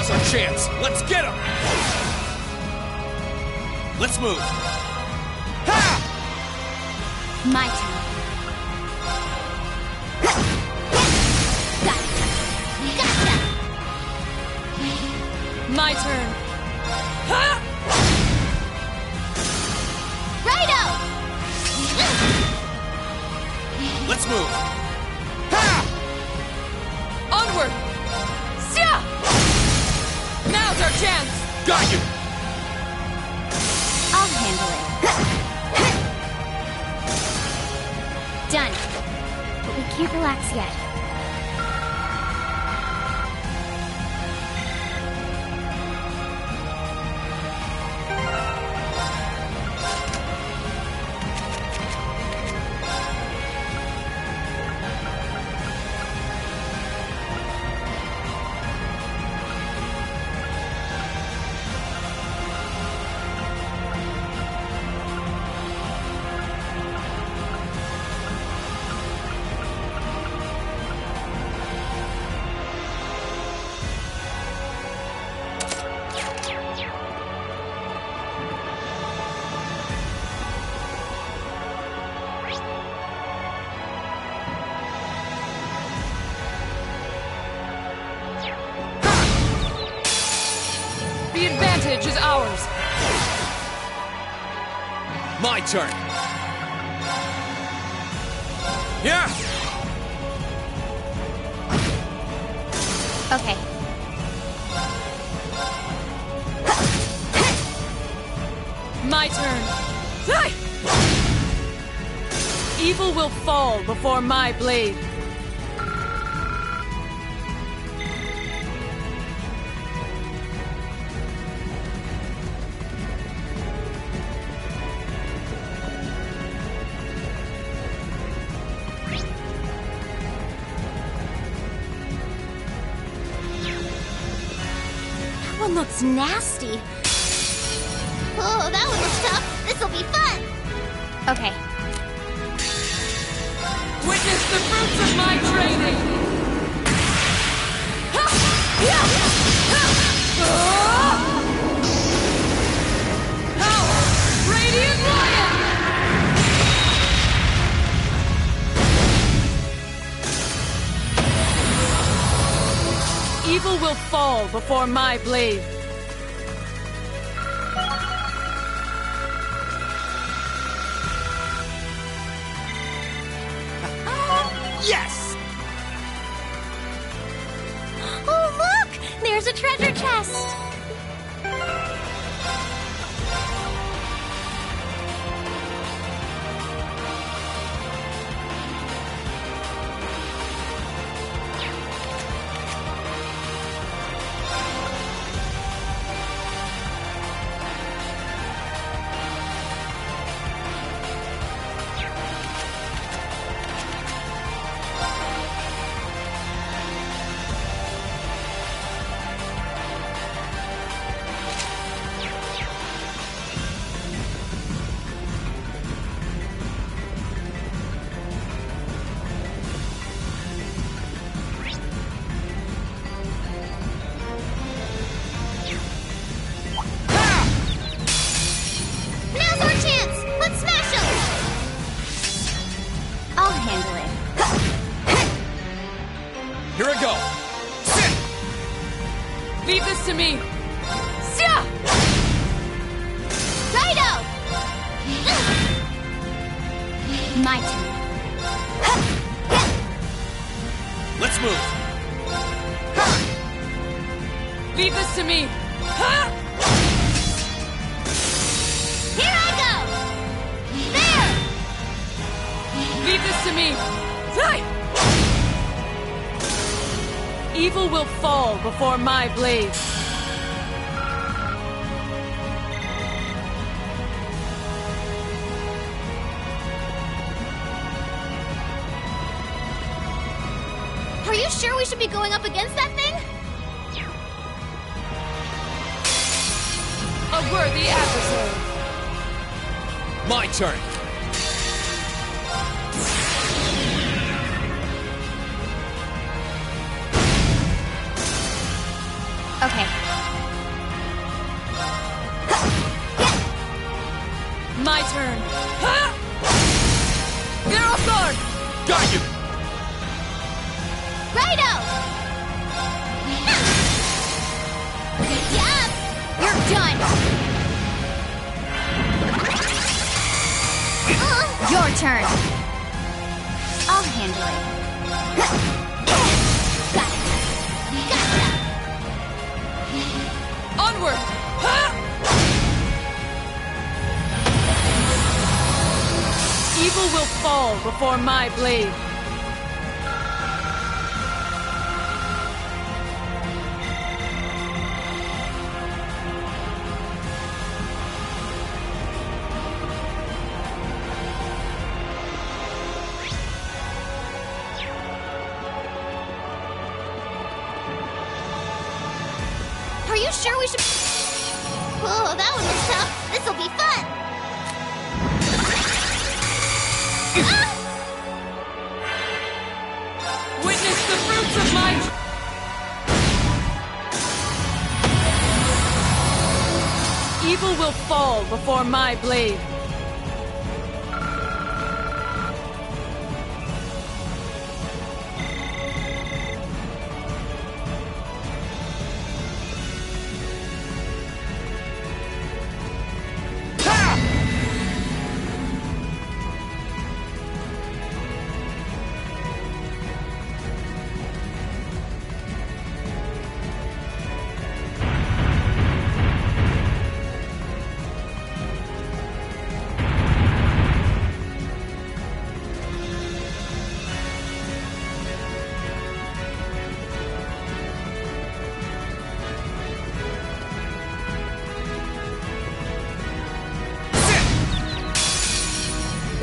Now's our chance. Let's get him. Let's move. Ha! My turn. Gotcha! My turn. Ha! Righto! Let's move. Ha! Onward! Sia! Now's our chance! Got you! I'll handle it. Done. But we can't relax yet. The advantage is ours. My turn. Yeah! Okay. My turn. Hey! Evil will fall before my blade. That one looks nasty. Oh, that one looks tough. This'll be fun. Okay. Witness the fruits of my training! Ha! Yeah! Ha! Power! Radiant Lion! Evil will fall before my blade. Yes! Oh, look! There's a treasure chest. Now's our chance! Let's smash him! I'll handle it. Here I go. Sit! Leave this to me. Sia! Righto! My turn. Let's move. Leave this to me. Ha! Here I go! There! Leave this to me. Hey! Evil will fall before my blade. Are you sure we should be going up against that thing? A worthy adversary. My turn. Okay. My turn. Ha! They're off guard! Got you! Righto! Yup! You're done! Your turn! I'll handle it. Got it! Gotcha! Onward! Ha! Evil will fall before my blade. Are you sure we should... Oh, that one was tough. This'll be fun. Ah! Witness the fruits of my... Evil will fall before my blade.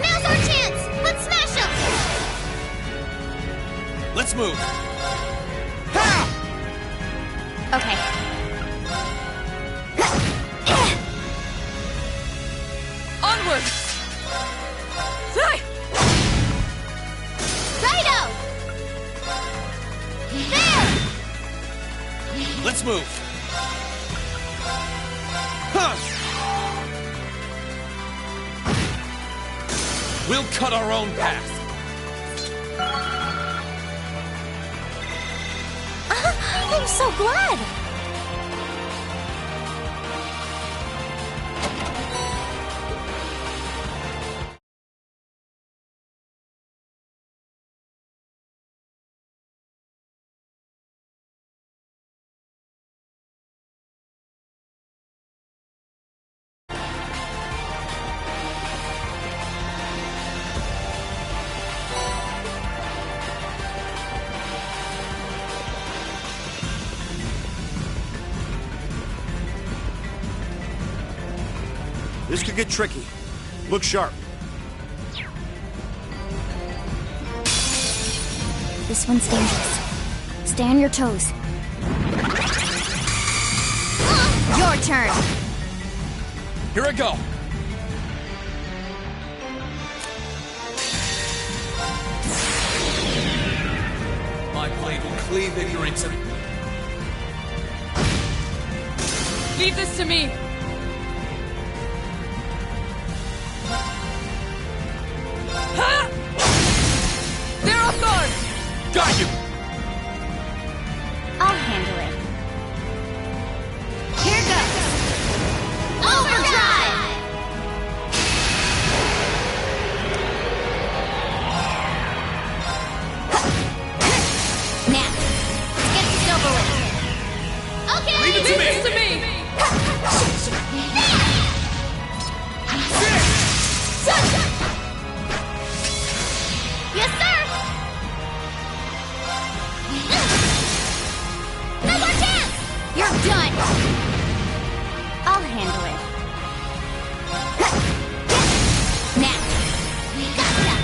Now's our chance! Let's smash them! Let's move. Ha! Okay. Onward! Sai! Righto! There! Let's move. Huh. We'll cut our own path. I'm so glad! This could get tricky. Look sharp. This one's dangerous. Stay on your toes. Your turn! Here I go. My blade will cleave ignorance and... Leave this to me. Ha! They're off guard! Got you! I'll handle it. Here goes! Overdrive! Now, let's get this over with. Okay! Leave it to Leave me. this to me. Yes, sir! No more chance! You're done! I'll handle it. Now. Gotcha!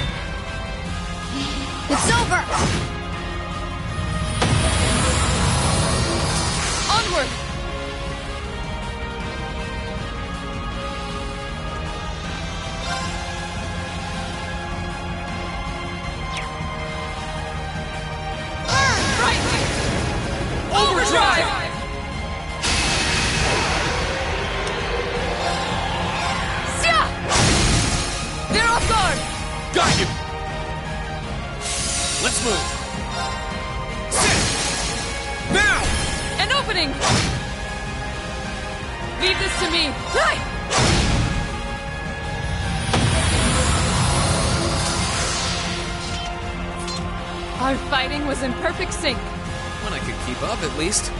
It's over! Onward! moving! Leave this to me! Our fighting was in perfect sync. When I could keep up, at least.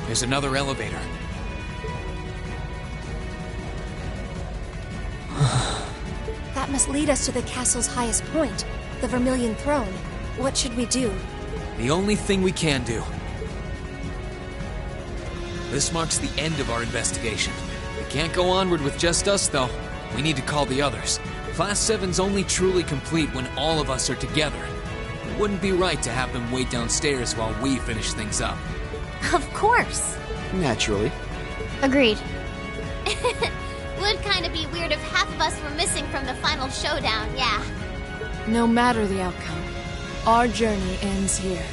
There's another elevator. That must lead us to the castle's highest point, the Vermilion Throne. What should we do? The only thing we can do. This marks the end of our investigation. We can't go onward with just us, though. We need to call the others. Class 7's only truly complete when all of us are together. It wouldn't be right to have them wait downstairs while we finish things up. Of course. Naturally. Agreed. Would kind of be weird if half of us were missing from the final showdown, yeah. No matter the outcome, our journey ends here.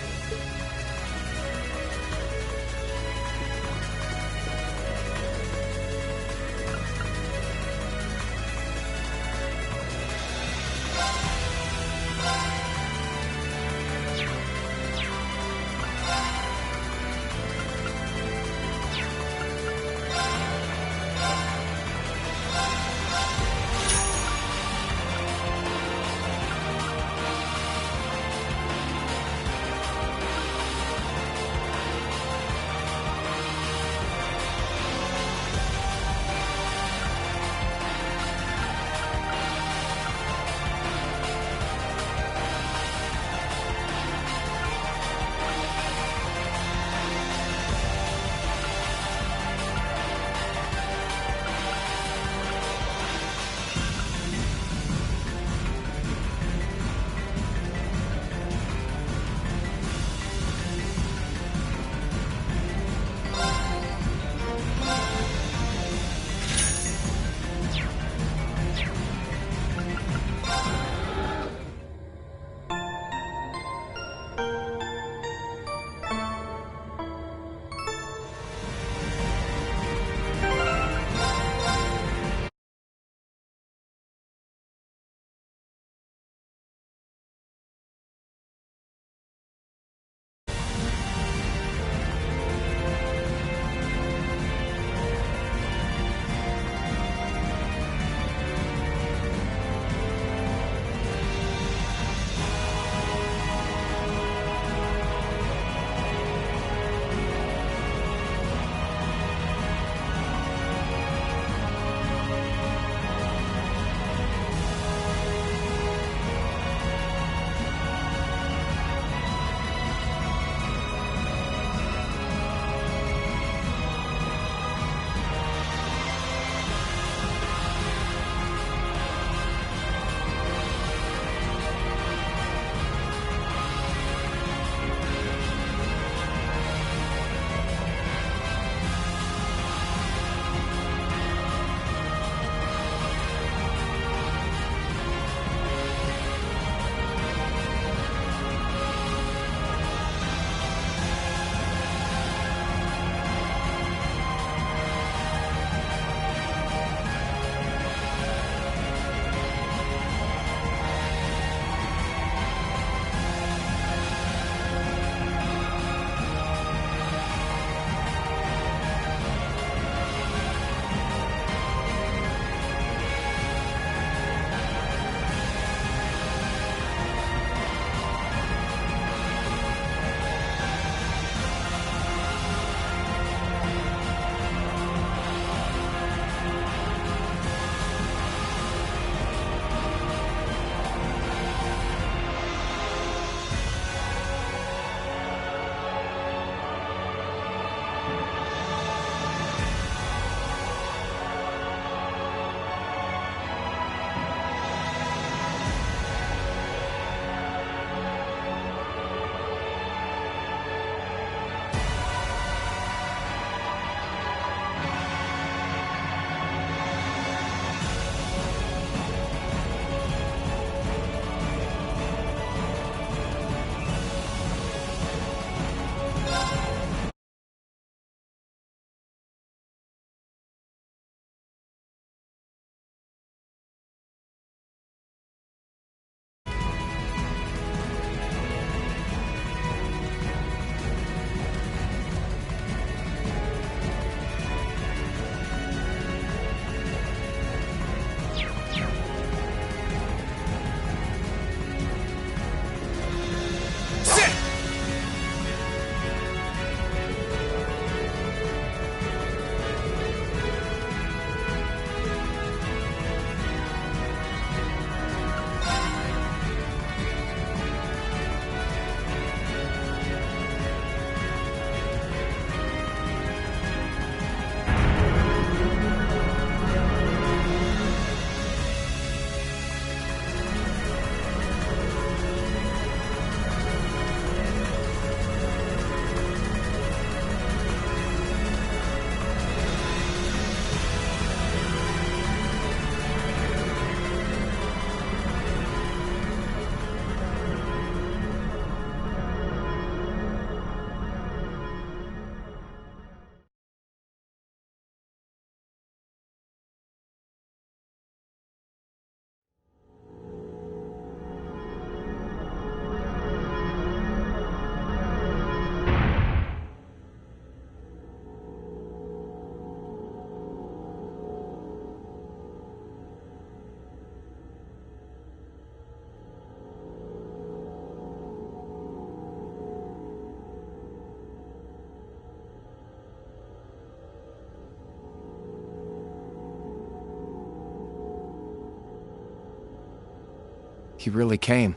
He really came.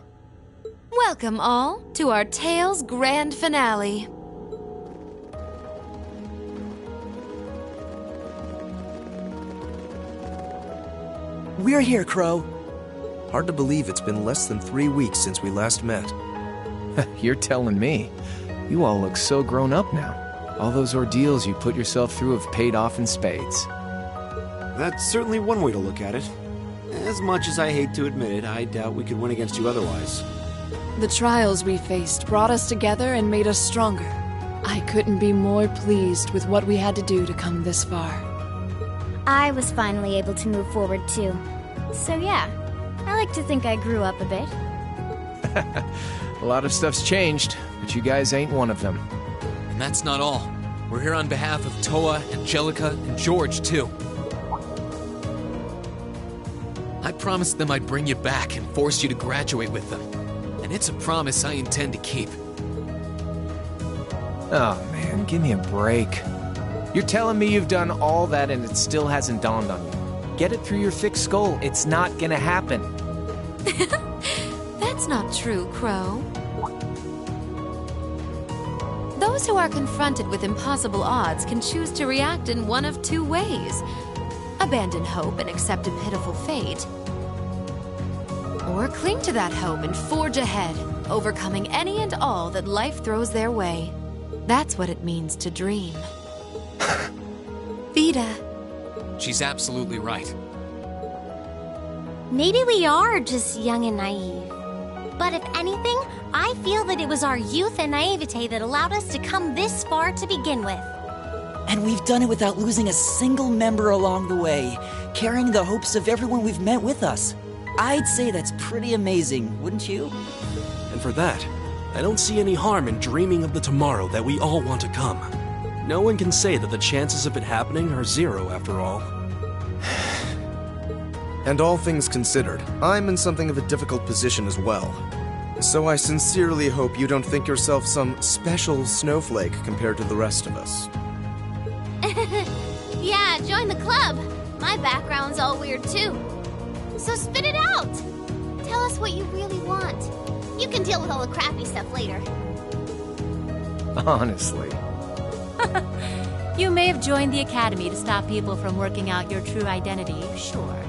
Welcome all to our Tales Grand Finale. We're here, Crow. Hard to believe it's been less than 3 weeks since we last met. You're telling me. You all look so grown up now. All those ordeals you put yourself through have paid off in spades. That's certainly one way to look at it. As much as I hate to admit it, I doubt we could win against you otherwise. The trials we faced brought us together and made us stronger. I couldn't be more pleased with what we had to do to come this far. I was finally able to move forward too. So yeah, I like to think I grew up a bit. A lot of stuff's changed, but you guys ain't one of them. And that's not all. We're here on behalf of Toa, Angelica, and George, too. I promised them I'd bring you back and force you to graduate with them. And it's a promise I intend to keep. Oh man, give me a break. You're telling me you've done all that and it still hasn't dawned on you. Get it through your thick skull, it's not gonna happen. That's not true, Crow. Those who are confronted with impossible odds can choose to react in one of two ways. Abandon hope and accept a pitiful fate. Or cling to that hope and forge ahead, overcoming any and all that life throws their way. That's what it means to dream. Vida. She's absolutely right. Maybe we are just young and naive. But if anything, I feel that it was our youth and naivete that allowed us to come this far to begin with. And we've done it without losing a single member along the way, carrying the hopes of everyone we've met with us. I'd say that's pretty amazing, wouldn't you? And for that, I don't see any harm in dreaming of the tomorrow that we all want to come. No one can say that the chances of it happening are zero after all. And all things considered, I'm in something of a difficult position as well. So I sincerely hope you don't think yourself some special snowflake compared to the rest of us. Yeah, join the club. My background's all weird too. So spit it out. Tell us what you really want. You can deal with all the crappy stuff later. Honestly. You may have joined the academy to stop people from working out your true identity, sure.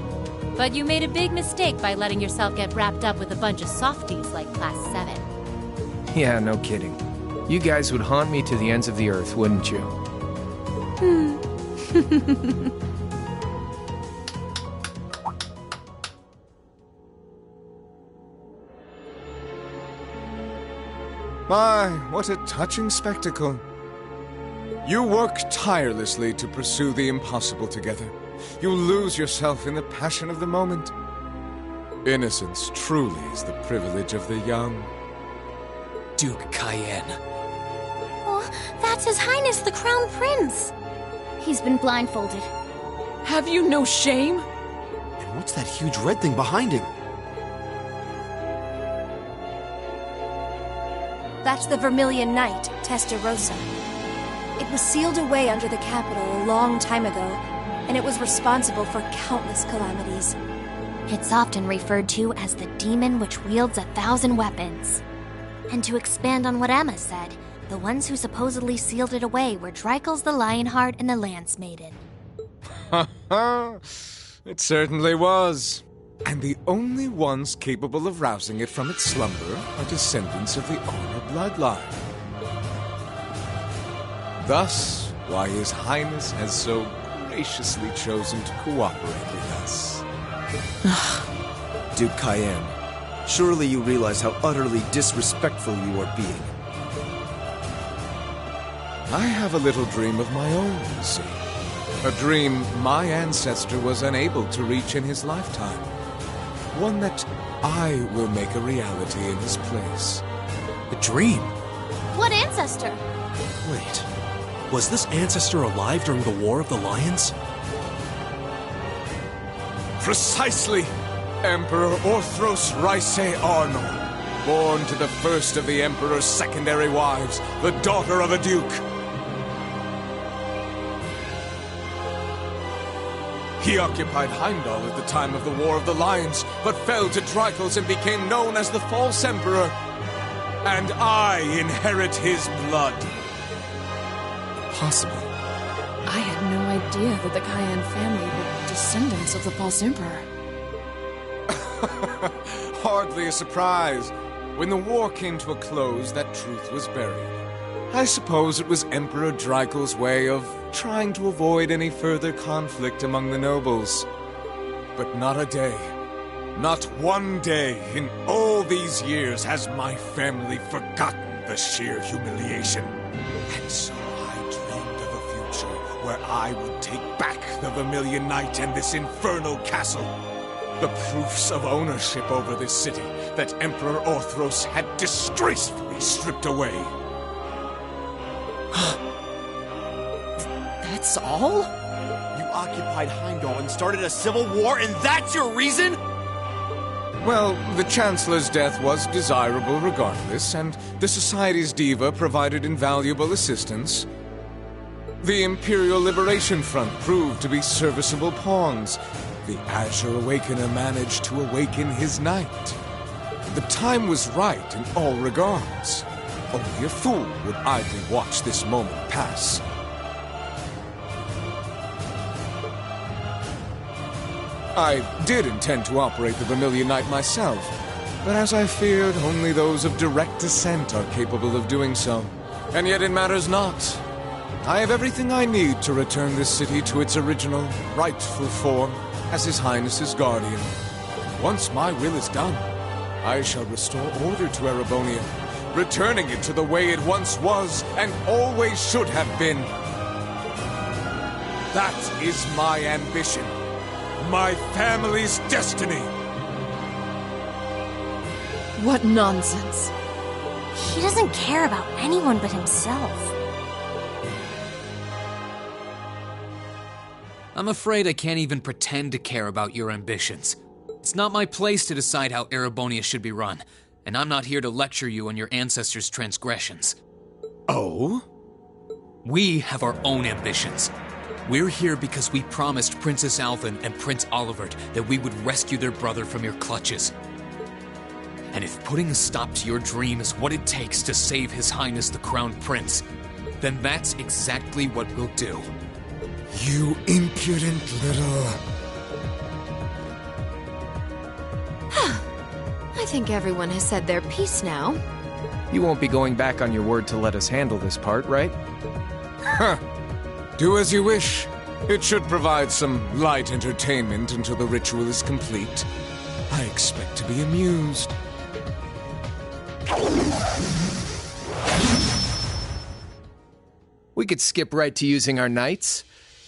But you made a big mistake by letting yourself get wrapped up with a bunch of softies like Class 7. Yeah, no kidding. You guys would haunt me to the ends of the earth, wouldn't you? My, what a touching spectacle. You work tirelessly to pursue the impossible together. You lose yourself in the passion of the moment. Innocence truly is the privilege of the young. Duke Cayenne. Oh, that's His Highness the Crown Prince. He's been blindfolded. Have you no shame? And what's that huge red thing behind him? That's the Vermilion Knight, Testarossa. It was sealed away under the capital a long time ago, and it was responsible for countless calamities. It's often referred to as the demon which wields 1,000 weapons. And to expand on what Emma said, the ones who supposedly sealed it away were Dreikel's the Lionheart and the Lance Maiden. Ha ha! It certainly was. And the only ones capable of rousing it from its slumber are descendants of the Honor bloodline. Thus, why His Highness has so graciously chosen to cooperate with us. Duke Cayenne, surely you realize how utterly disrespectful you are being. I have a little dream of my own, you see. A dream my ancestor was unable to reach in his lifetime. One that I will make a reality in his place. A dream? What ancestor? Wait, was this ancestor alive during the War of the Lions? Precisely! Emperor Orthros Raise Arnor, born to the first of the Emperor's secondary wives, the daughter of a duke. He occupied Heimdall at the time of the War of the Lions, but fell to Drycles and became known as the False Emperor. And I inherit his blood. Possible. I had no idea that the Cayenne family were descendants of the False Emperor. Hardly a surprise. When the war came to a close, that truth was buried. I suppose it was Emperor Drycles' way of trying to avoid any further conflict among the nobles. But not a day, not one day in all these years has my family forgotten the sheer humiliation. And so I dreamed of a future where I would take back the Vermilion Knight and this infernal castle. The proofs of ownership over this city that Emperor Orthros had disgracefully stripped away. That's all? You occupied Heimdall and started a civil war, and that's your reason? Well, the Chancellor's death was desirable regardless, and the Society's diva provided invaluable assistance. The Imperial Liberation Front proved to be serviceable pawns. The Azure Awakener managed to awaken his knight. The time was right in all regards. Only a fool would idly watch this moment pass. I did intend to operate the Vermilion Knight myself, but as I feared, only those of direct descent are capable of doing so. And yet it matters not. I have everything I need to return this city to its original, rightful form as His Highness's guardian. Once my will is done, I shall restore order to Erebonia, returning it to the way it once was and always should have been. That is my ambition. My family's destiny. What nonsense. He doesn't care about anyone but himself. I'm afraid I can't even pretend to care about your ambitions. It's not my place to decide how Erebonia should be run, and I'm not here to lecture you on your ancestors' transgressions. Oh? We have our own ambitions. We're here because we promised Princess Alvin and Prince Olivert that we would rescue their brother from your clutches. And if putting a stop to your dream is what it takes to save His Highness the Crown Prince, then that's exactly what we'll do. You impudent little... I think everyone has said their piece now. You won't be going back on your word to let us handle this part, right? Huh. Do as you wish. It should provide some light entertainment until the ritual is complete. I expect to be amused. We could skip right to using our knights,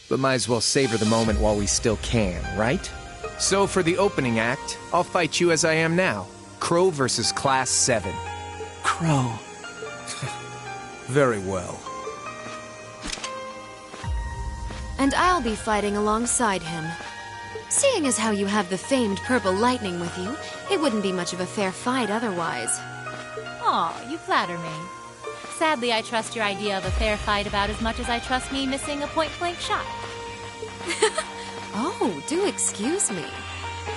but might as well savor the moment while we still can, right? So for the opening act, I'll fight you as I am now. Crow versus Class 7. Crow. Very well. And I'll be fighting alongside him. Seeing as how you have the famed purple lightning with you, it wouldn't be much of a fair fight otherwise. Aw, you flatter me. Sadly, I trust your idea of a fair fight about as much as I trust me missing a point-blank shot. Oh, do excuse me.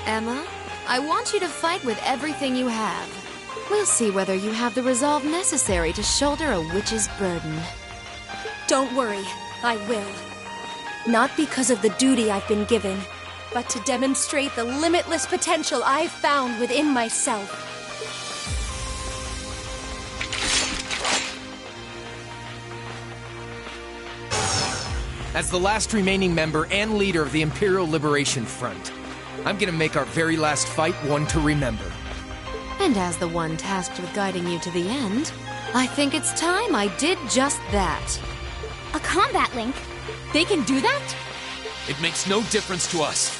Emma, I want you to fight with everything you have. We'll see whether you have the resolve necessary to shoulder a witch's burden. Don't worry, I will. Not because of the duty I've been given, but to demonstrate the limitless potential I've found within myself. As the last remaining member and leader of the Imperial Liberation Front, I'm gonna make our very last fight one to remember. And as the one tasked with guiding you to the end, I think it's time I did just that. A combat link? They can do that? It makes no difference to us.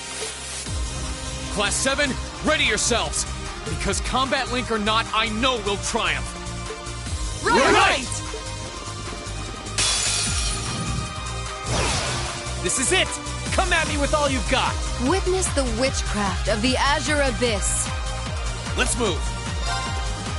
Class 7, ready yourselves! Because Combat Link or not, I know we'll triumph! Right! This is it! Come at me with all you've got! Witness the witchcraft of the Azure Abyss. Let's move!